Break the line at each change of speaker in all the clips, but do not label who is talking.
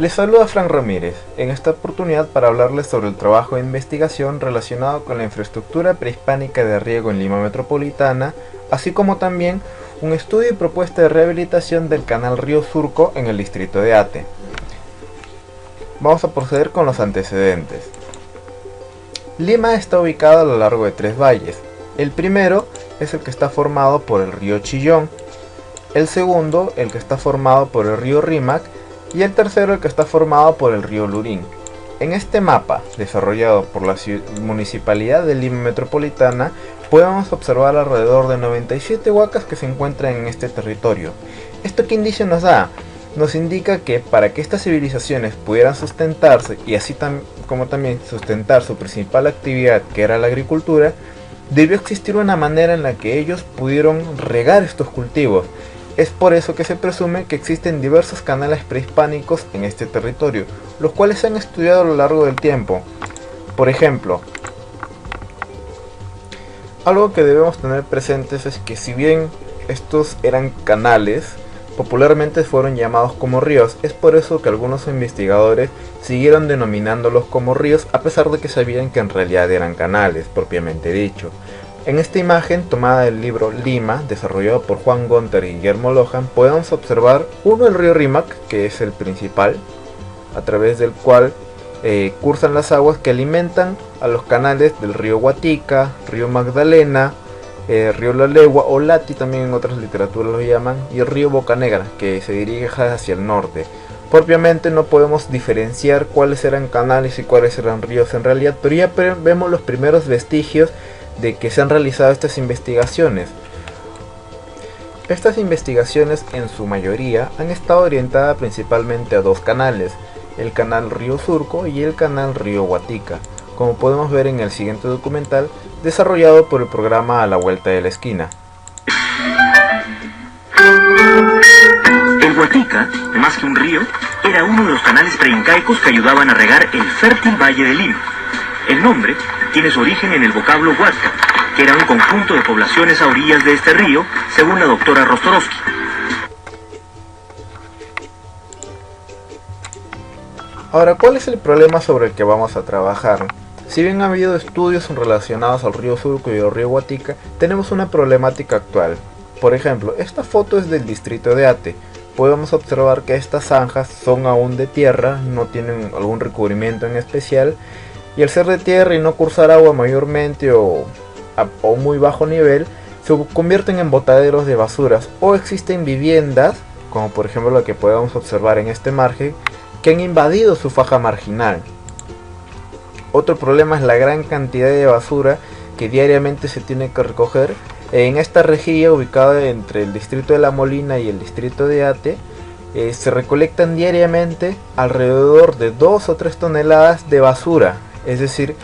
Les saluda Frank Ramírez, en esta oportunidad para hablarles sobre el trabajo de investigación relacionado con la infraestructura prehispánica de riego en Lima Metropolitana, así como también un estudio y propuesta de rehabilitación del canal Río Surco en el distrito de Ate. Vamos a proceder con los antecedentes. Lima está ubicada a lo largo de 3 valles. El primero es el que está formado por el río Chillón, el segundo el que está formado por el río Rímac y el tercero el que está formado por el río Lurín. En este mapa, desarrollado por la Municipalidad de Lima Metropolitana, podemos observar alrededor de 97 huacas que se encuentran en este territorio. ¿Esto qué indicio nos da? Nos indica que para que estas civilizaciones pudieran sustentarse y así como también sustentar su principal actividad, que era la agricultura, debió existir una manera en la que ellos pudieron regar estos cultivos. Es por eso que se presume que existen diversos canales prehispánicos en este territorio, los cuales se han estudiado a lo largo del tiempo. Por ejemplo, algo que debemos tener presentes es que si bien estos eran canales, popularmente fueron llamados como ríos. Es por eso que algunos investigadores siguieron denominándolos como ríos, a pesar de que sabían que en realidad eran canales, propiamente dicho. En esta imagen, tomada del libro Lima, desarrollado por Juan Gonter y Guillermo Lohan, podemos observar el río Rímac, que es el principal, a través del cual cursan las aguas que alimentan a los canales del río Guatica, río Magdalena, río La Legua o Lati, también en otras literaturas lo llaman, y el río Bocanegra, que se dirige hacia el norte. Propiamente no podemos diferenciar cuáles eran canales y cuáles eran ríos en realidad, pero ya vemos los primeros vestigios de que se han realizado estas investigaciones. Estas investigaciones en su mayoría han estado orientadas principalmente a 2 canales, el canal Río Surco y el canal Río Guatica, como podemos ver en el siguiente documental desarrollado por el programa A la Vuelta de la Esquina.
El Guatica, más que un río, era uno de los canales preincaicos que ayudaban a regar el fértil valle de Lima. El nombre tiene su origen en el vocablo huasca, que era un conjunto de poblaciones a orillas de este río, según la doctora Rostorowski.
Ahora, ¿cuál es el problema sobre el que vamos a trabajar? Si bien ha habido estudios relacionados al río Surco y al río Guatica, tenemos una problemática actual. Por ejemplo, esta foto es del distrito de Ate. Podemos observar que estas zanjas son aún de tierra, no tienen algún recubrimiento en especial, y al ser de tierra y no cursar agua mayormente o muy bajo nivel, se convierten en botaderos de basuras, o existen viviendas, como por ejemplo la que podemos observar en este margen, que han invadido su faja marginal. Otro problema es la gran cantidad de basura que diariamente se tiene que recoger. En esta rejilla ubicada entre el distrito de La Molina y el distrito de Ate, se recolectan diariamente alrededor de 2 o 3 toneladas de basura. Es decir,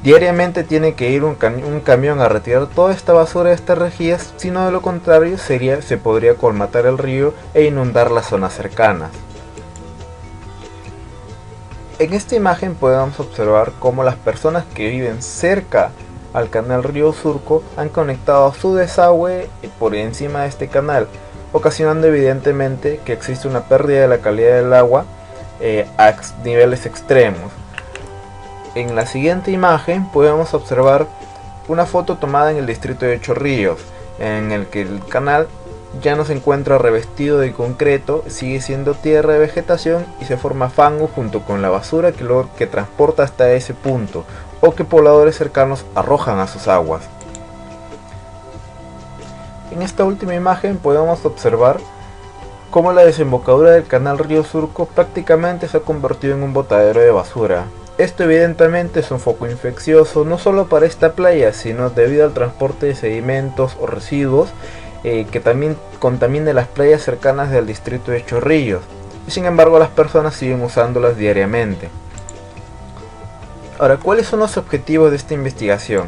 diariamente tiene que ir un camión a retirar toda esta basura de estas rejillas, sino de lo contrario se podría colmatar el río e inundar las zonas cercanas. En esta imagen podemos observar cómo las personas que viven cerca al canal Río Surco han conectado su desagüe por encima de este canal, ocasionando evidentemente que existe una pérdida de la calidad del agua a niveles extremos. En la siguiente imagen podemos observar una foto tomada en el distrito de Chorrillos, en el que el canal ya no se encuentra revestido de concreto, sigue siendo tierra de vegetación y se forma fango junto con la basura que transporta hasta ese punto o que pobladores cercanos arrojan a sus aguas. En esta última imagen podemos observar cómo la desembocadura del canal Río Surco prácticamente se ha convertido en un botadero de basura. Esto evidentemente es un foco infeccioso no solo para esta playa, sino debido al transporte de sedimentos o residuos que también contamina las playas cercanas del distrito de Chorrillos, y sin embargo las personas siguen usándolas diariamente. Ahora, ¿cuáles son los objetivos de esta investigación?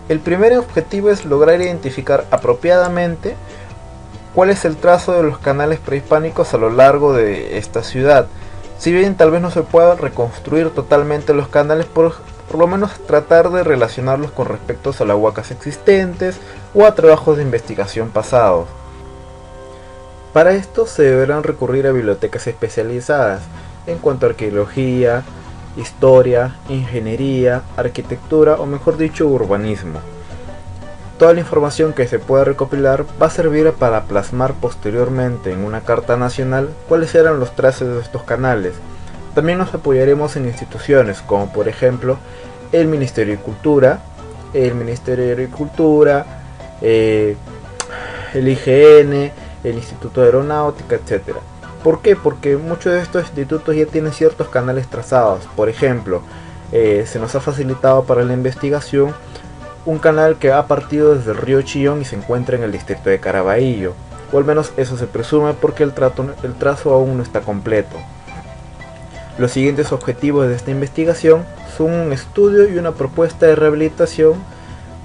El primer objetivo es lograr identificar apropiadamente cuál es el trazo de los canales prehispánicos a lo largo de esta ciudad. Si bien tal vez no se pueda reconstruir totalmente los canales, por lo menos tratar de relacionarlos con respecto a las huacas existentes o a trabajos de investigación pasados. Para esto se deberán recurrir a bibliotecas especializadas. en cuanto a arqueología, historia, ingeniería, arquitectura o mejor dicho urbanismo. Toda la información que se pueda recopilar va a servir para plasmar posteriormente en una carta nacional cuáles eran los trazos de estos canales. También nos apoyaremos en instituciones como por ejemplo el Ministerio de Cultura, el IGN, el Instituto de Aeronáutica, etc. ¿Por qué? Porque muchos de estos institutos ya tienen ciertos canales trazados. Por ejemplo, se nos ha facilitado para la investigación un canal que ha partido desde el río Chillón y se encuentra en el distrito de Caraballo, o al menos eso se presume porque el trazo aún no está completo. Los siguientes objetivos de esta investigación son un estudio y una propuesta de rehabilitación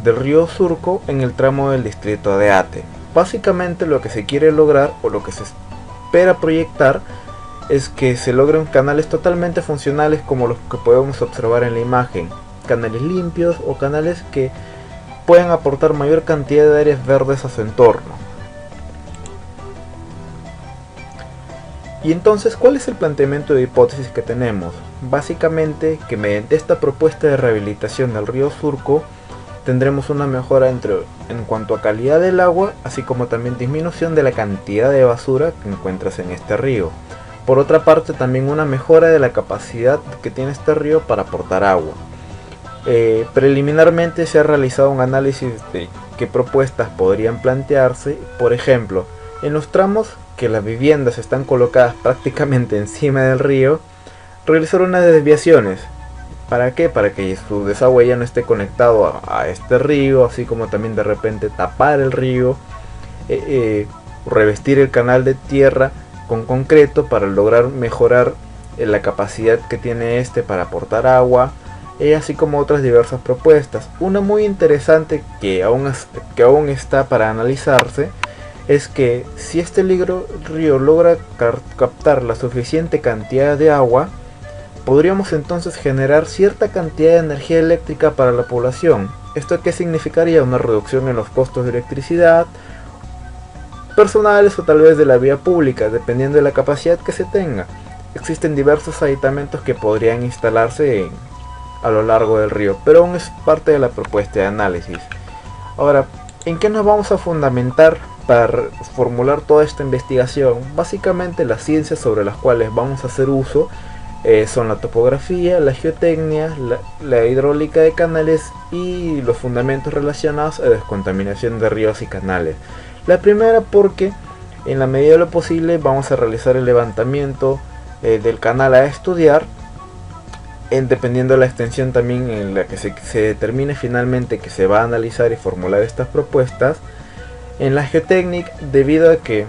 del río Surco en el tramo del distrito de Ate. Básicamente lo que se quiere lograr o lo que se espera proyectar es que se logren canales totalmente funcionales como los que podemos observar en la imagen, canales limpios o canales que puedan aportar mayor cantidad de áreas verdes a su entorno. Y entonces, ¿cuál es el planteamiento de hipótesis que tenemos? Básicamente que mediante esta propuesta de rehabilitación del río Surco tendremos una mejora en cuanto a calidad del agua, así como también disminución de la cantidad de basura que encuentras en este río. Por otra parte, también una mejora de la capacidad que tiene este río para aportar agua. Preliminarmente se ha realizado un análisis de qué propuestas podrían plantearse. Por ejemplo, en los tramos que las viviendas están colocadas prácticamente encima del río, realizar unas desviaciones. ¿Para qué? Para que su desagüe ya no esté conectado a este río, así como también de repente tapar el río, revestir el canal de tierra con concreto para lograr mejorar la capacidad que tiene este para aportar agua, así como otras diversas propuestas. Una muy interesante que aún está para analizarse es que si este río logra captar la suficiente cantidad de agua, podríamos entonces generar cierta cantidad de energía eléctrica para la población. ¿Esto qué significaría? Una reducción en los costos de electricidad personales o tal vez de la vía pública, dependiendo de la capacidad que se tenga. Existen diversos aditamentos que podrían instalarse a lo largo del río, pero aún es parte de la propuesta de análisis. Ahora, ¿en qué nos vamos a fundamentar para formular toda esta investigación? Básicamente las ciencias sobre las cuales vamos a hacer uso son la topografía, la geotecnia, la hidráulica de canales y los fundamentos relacionados a descontaminación de ríos y canales. La primera porque en la medida de lo posible vamos a realizar el levantamiento del canal a estudiar, dependiendo de la extensión también en la que se determine finalmente que se va a analizar y formular estas propuestas. En la geotecnia, debido a que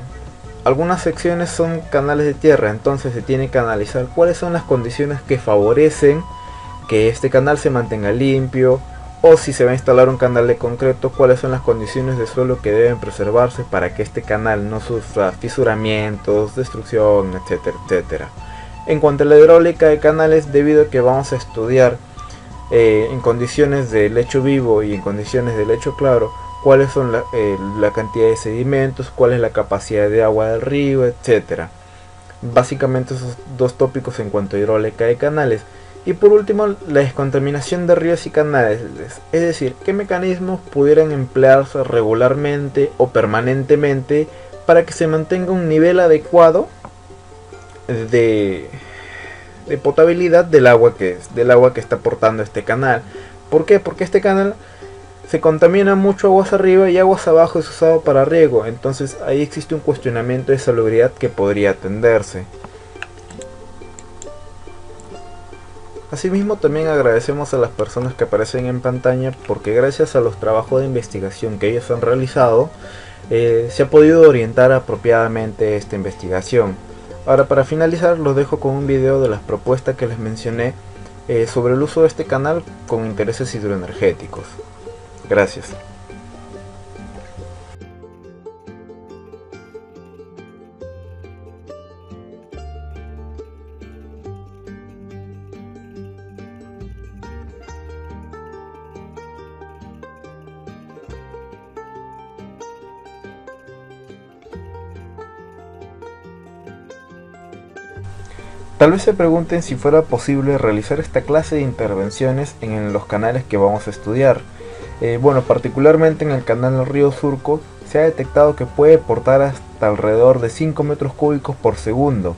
algunas secciones son canales de tierra, entonces se tiene que analizar cuáles son las condiciones que favorecen que este canal se mantenga limpio, o si se va a instalar un canal de concreto, cuáles son las condiciones de suelo que deben preservarse para que este canal no sufra fisuramientos, destrucción, etcétera, etcétera. En cuanto a la hidráulica de canales, debido a que vamos a estudiar en condiciones de lecho vivo y en condiciones de lecho claro, cuáles son la cantidad de sedimentos, cuál es la capacidad de agua del río, etcétera. Básicamente esos dos tópicos en cuanto a hidráulica de canales. Y por último, la descontaminación de ríos y canales, es decir, qué mecanismos pudieran emplearse regularmente o permanentemente para que se mantenga un nivel adecuado de potabilidad del agua que está aportando este canal. ¿Por qué? Porque este canal se contamina mucho aguas arriba y aguas abajo es usado para riego, entonces ahí existe un cuestionamiento de salubridad que podría atenderse. Asimismo, también agradecemos a las personas que aparecen en pantalla porque gracias a los trabajos de investigación que ellos han realizado se ha podido orientar apropiadamente esta investigación. Ahora, para finalizar, los dejo con un video de las propuestas que les mencioné sobre el uso de este canal con intereses hidroenergéticos. Gracias. Tal vez se pregunten si fuera posible realizar esta clase de intervenciones en los canales que vamos a estudiar. Bueno, particularmente en el canal del río Surco se ha detectado que puede portar hasta alrededor de 5 metros cúbicos por segundo.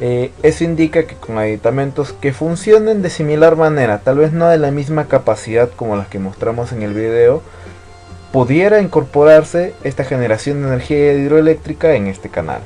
Eso indica que con aditamentos que funcionen de similar manera, tal vez no de la misma capacidad como las que mostramos en el video, pudiera incorporarse esta generación de energía hidroeléctrica en este canal.